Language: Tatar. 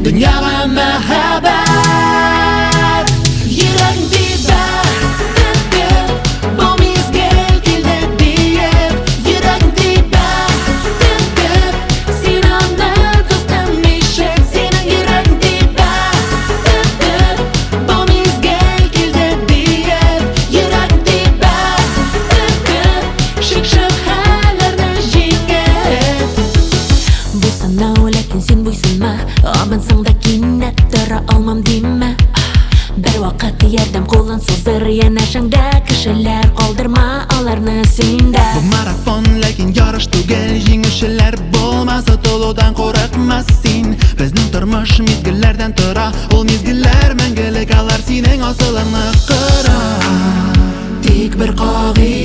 Dunyoga mahabbat Yuragim teba bu mezgil keldi deb Yuragim teba sen onni do'stim eshib Sening yuraging teba bu mezgil keldi deb Yuragim teba shak-shubhalarni yengib Bu sanov lekin sen bo'ysunma Obinsingda kinnat tura olmam deyma Darvaqat yordam qo'lin so'zir Yanashingda kishilar qoldirma ularni senda Bu marafon lekin yorish tugul Yengishlar bo'lmasa to'lovdan qo'rqmas sen Bizning turmush mezgillardan tura Ol mezgillar mangilik olar sening osilingni qira Tek bir qo'g'ir